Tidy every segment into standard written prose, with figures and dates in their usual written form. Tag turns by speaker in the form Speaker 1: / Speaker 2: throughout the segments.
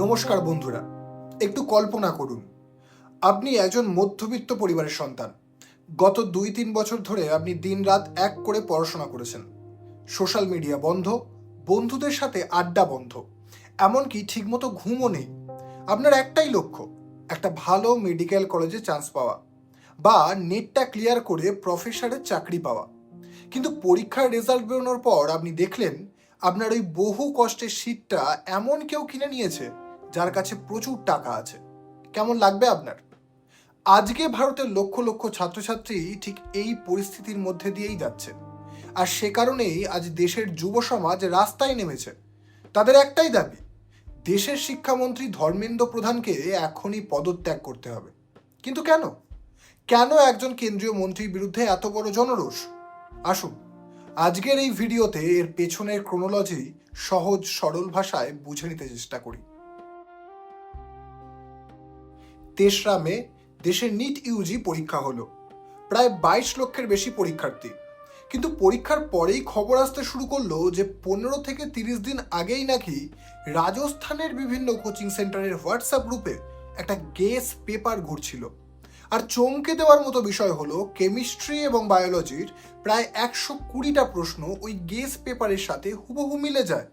Speaker 1: নমস্কার বন্ধুরা, একটু কল্পনা করুন আপনি একজন মধ্যবিত্ত পরিবারের সন্তান। গত 2-3 বছর ধরে আপনি দিনরাত এক করে পড়াশোনা করেছেন। সোশ্যাল মিডিয়া বন্ধ, বন্ধুদের সাথে আড্ডা বন্ধ, এমনকি ঠিকমতো ঘুমও নেই। আপনার একটাই লক্ষ্য, একটা ভালো মেডিকেল কলেজে চান্স পাওয়া বা নেটটা ক্লিয়ার করে প্রফেসরের চাকরি পাওয়া। কিন্তু পরীক্ষার রেজাল্ট বেরোনোর পর আপনি দেখলেন আপনার ওই বহু কষ্টের সিটটা এমন কেউ কিনে নিয়েছে যার কাছে প্রচুর টাকা আছে। কেমন লাগবে আপনার? আজকে ভারতের লক্ষ লক্ষ ছাত্রছাত্রী ঠিক এই পরিস্থিতির মধ্যে দিয়েই যাচ্ছে। আর সে কারণেই আজ দেশের যুব সমাজ রাস্তায় নেমেছে। তাদের একটাই দাবি, দেশের শিক্ষামন্ত্রী ধর্মেন্দ্র প্রধানকে এখনই পদত্যাগ করতে হবে। কিন্তু কেন কেন একজন কেন্দ্রীয় মন্ত্রীর বিরুদ্ধে এত বড় জনরোষ? আসুন আজকের এই ভিডিওতে এর পেছনের ক্রোনোলজি সহজ সরল ভাষায় বুঝে নিতে চেষ্টা করি। 3রা মে দেশের নিট ইউজি পরীক্ষা হলো। প্রায় 22 লক্ষের বেশি পরীক্ষার্থী। কিন্তু পরীক্ষার পরেই খবর আসতে শুরু করলো যে 15 থেকে 30 দিন আগেই নাকি রাজস্থানের বিভিন্ন কোচিং সেন্টারের হোয়াটসঅ্যাপ গ্রুপে একটা গেস পেপার ঘুরছিল। আর চমকে দেওয়ার মতো বিষয় হলো, কেমিস্ট্রি এবং বায়োলজির প্রায় 120টা প্রশ্ন ওই গেস পেপারের সাথে হুবহু মিলে যায়।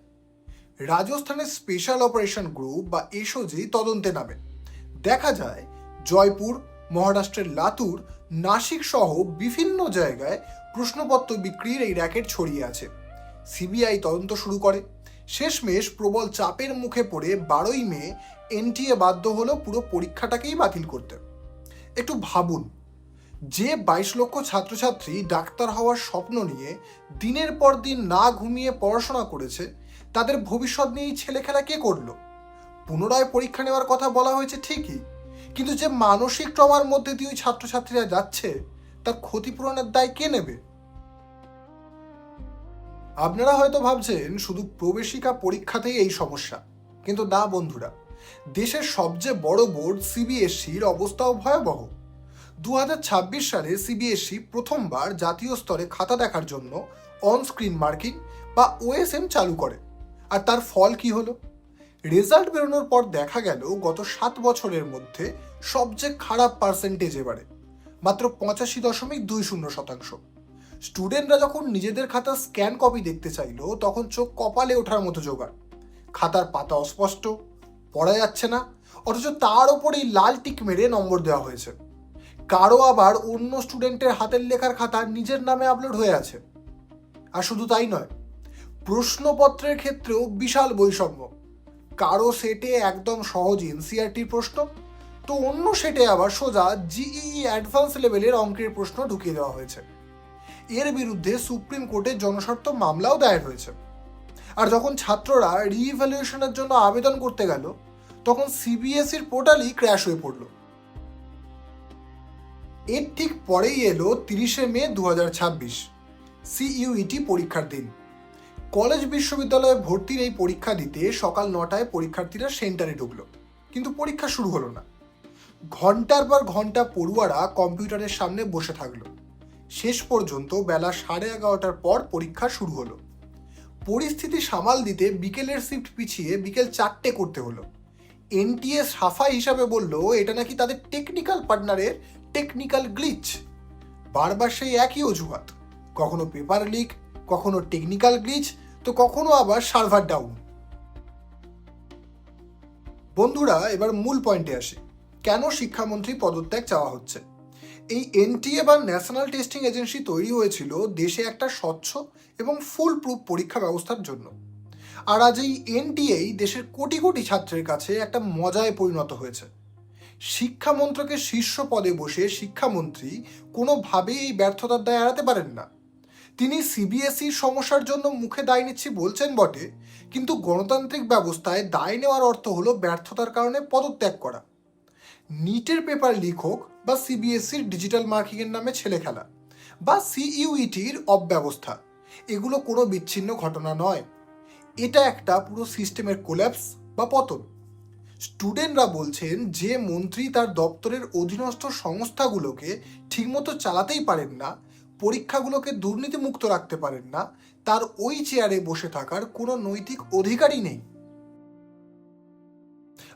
Speaker 1: রাজস্থানের স্পেশাল অপারেশন গ্রুপ বা এসওজি তদন্তে নামে। দেখা যায় জয়পুর, মহারাষ্ট্রের লাতুর, নাসিক সহ বিভিন্ন জায়গায় প্রশ্নপত্র বিক্রির এই র্যাকেট ছড়িয়ে আছে। সিবিআই তদন্ত শুরু করে। শেষমেশ প্রবল চাপের মুখে পড়ে 12ই মে এনটিএ বাধ্য হলো পুরো পরীক্ষাটাকেই বাতিল করতে। একটু ভাবুন, যে 22 লক্ষ ছাত্রছাত্রী ডাক্তার হওয়ার স্বপ্ন নিয়ে দিনের পর দিন না ঘুমিয়ে পড়াশোনা করেছে, তাদের ভবিষ্যৎ নিয়েই ছেলেখেলা কে করলো? পুনরায় পরীক্ষা নেওয়ার কথা বলা হয়েছে ঠিকই, কিন্তু যে মানসিক ট্রমার মধ্যে দিয়ে ওই ছাত্রছাত্রীরা যাচ্ছে, তার ক্ষতিপূরণের দায় কে নেবে? আপনারা হয়তো ভাবছেন শুধু প্রবেশিকা পরীক্ষাতেই এই সমস্যা, কিন্তু না বন্ধুরা, দেশের সবচেয়ে বড় বোর্ড সিবিএসইর অবস্থাও ভয়াবহ। 2026 সালে সিবিএসই প্রথমবার জাতীয় স্তরে খাতা দেখার জন্য অন স্ক্রিন মার্কিং বা ওএসএম চালু করে। আর তার ফল কি হলো? রেজাল্ট বেরোনোর পর দেখা গেল গত 7 বছরের মধ্যে সবচেয়ে খারাপ পার্সেন্টেজ এবারে, মাত্র 85.20%। স্টুডেন্টরা যখন নিজেদের খাতা স্ক্যান কপি দেখতে চাইলো, তখন চোখ কপালে ওঠার মতো জোগাড়। খাতার পাতা অস্পষ্ট, পড়া যাচ্ছে না, অথচ তার ওপরেই লাল টিক মেরে নম্বর দেওয়া হয়েছে। কারো আবার অন্য স্টুডেন্টের হাতের লেখার খাতা নিজের নামে আপলোড হয়ে আছে। আর শুধু তাই নয়, প্রশ্নপত্রের ক্ষেত্রেও বিশাল বৈষম্য। কারো সেটে একদম সহজ এনসিআরটির প্রশ্ন, তো অন্য সেটে আবার সোজা জিইই অ্যাডভান্স লেভেলের অঙ্কের প্রশ্ন ঢুকিয়ে দেওয়া হয়েছে। এর বিরুদ্ধে সুপ্রিম কোর্টে জনস্বার্থ মামলাও দায়ের হয়েছে। আর যখন ছাত্ররা রিইভ্যালুয়েশনের জন্য আবেদন করতে গেল, তখন সিবিএসইর পোর্টালই ক্র্যাশ হয়ে পড়ল। এর ঠিক পরেই এলো 30শে মে 2026, সিইউইটি পরীক্ষার দিন। কলেজ বিশ্ববিদ্যালয়ে ভর্তির এই পরীক্ষা দিতে সকাল 9টায় পরীক্ষার্থীরা সেন্টারে ঢুকলো, কিন্তু পরীক্ষা শুরু হলো না। ঘন্টার পর ঘন্টা পড়ুয়ারা কম্পিউটারের সামনে বসে থাকলো। শেষ পর্যন্ত বেলা 11:30টার পর পরীক্ষা শুরু হলো। পরিস্থিতি সামাল দিতে বিকেলের শিফট পিছিয়ে বিকেল 4টে করতে হলো। এনটিএ সাফাই হিসাবে বলল এটা নাকি তাদের টেকনিক্যাল পার্টনারের টেকনিক্যাল গ্লিচ। বারবার সেই একই অজুহাত, কখনো পেপার লিক, কখনো টেকনিক্যাল গ্লিচ, তো কখনো আবার সার্ভার ডাউন। বন্ধুরা, এবার মূল পয়েন্টে আসি, কেন শিক্ষামন্ত্রী পদত্যাগ চাওয়া হচ্ছে। এই এনটিএ বা ন্যাশনাল টেস্টিং এজেন্সি তৈরি হয়েছিল দেশে একটা স্বচ্ছ এবং ফুল প্রুফ পরীক্ষা ব্যবস্থার জন্য। আর আজ এই এনটিএই দেশের কোটি কোটি ছাত্রের কাছে একটা মজায় পরিণত হয়েছে। শিক্ষা মন্ত্রকের শীর্ষ পদে বসে শিক্ষামন্ত্রী কোনোভাবেই এই ব্যর্থতার দায় এড়াতে পারেন না। তিনি সিবিএসইর সমস্যার জন্য মুখে দায় নিচ্ছি বলছেন বটে, কিন্তু গণতান্ত্রিক ব্যবস্থায় দায় নেওয়ার অর্থ হলো ব্যর্থতার কারণে পদত্যাগ করা। নিটের পেপার লিক হোক বা সিবিএসইর ডিজিটাল মার্কিংয়ের নামে ছেলে খেলা বা সিইউইটির অব্যবস্থা, এগুলো কোনো বিচ্ছিন্ন ঘটনা নয়। এটা একটা পুরো সিস্টেমের কোল্যাপস বা পতন। স্টুডেন্টরা বলছেন যে মন্ত্রী তার দপ্তরের অধীনস্থ সংস্থাগুলোকে ঠিকমতো চালাতেই পারেন না, পরীক্ষাগুলোকে দুর্নীতিমুক্ত রাখতে পারেন না, তার ওই চেয়ারে বসে থাকার কোনো নৈতিক অধিকারই নেই।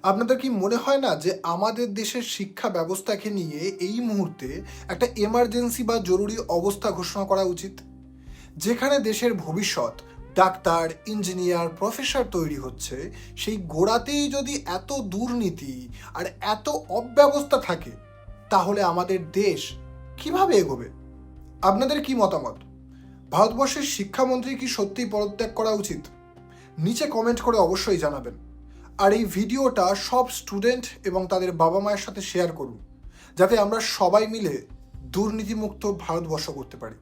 Speaker 1: আপনাদের কি মনে হয় না যে আমাদের দেশের শিক্ষা ব্যবস্থাকে নিয়ে এই মুহূর্তে একটা এমার্জেন্সি বা জরুরি অবস্থা ঘোষণা করা উচিত, যেখানে দেশের ভবিষ্যৎ ডাক্তার, ইঞ্জিনিয়ার, প্রফেসর তৈরি হচ্ছে, সেই গোড়াতেই যদি এত দুর্নীতি আর এত অব্যবস্থা থাকে, তাহলে আমাদের দেশ কিভাবে এগোবে? আপনাদের কি মতামত? ভারতবর্ষের শিক্ষামন্ত্রী কি সত্যিই পদত্যাগ করা উচিত? নিচে কমেন্ট করে অবশ্যই জানাবেন। আর এই ভিডিওটা সব স্টুডেন্ট এবং তাদের বাবা মায়ের সাথে শেয়ার করুন, যাতে আমরা সবাই মিলে দুর্নীতিমুক্ত ভারতবর্ষ করতে পারি।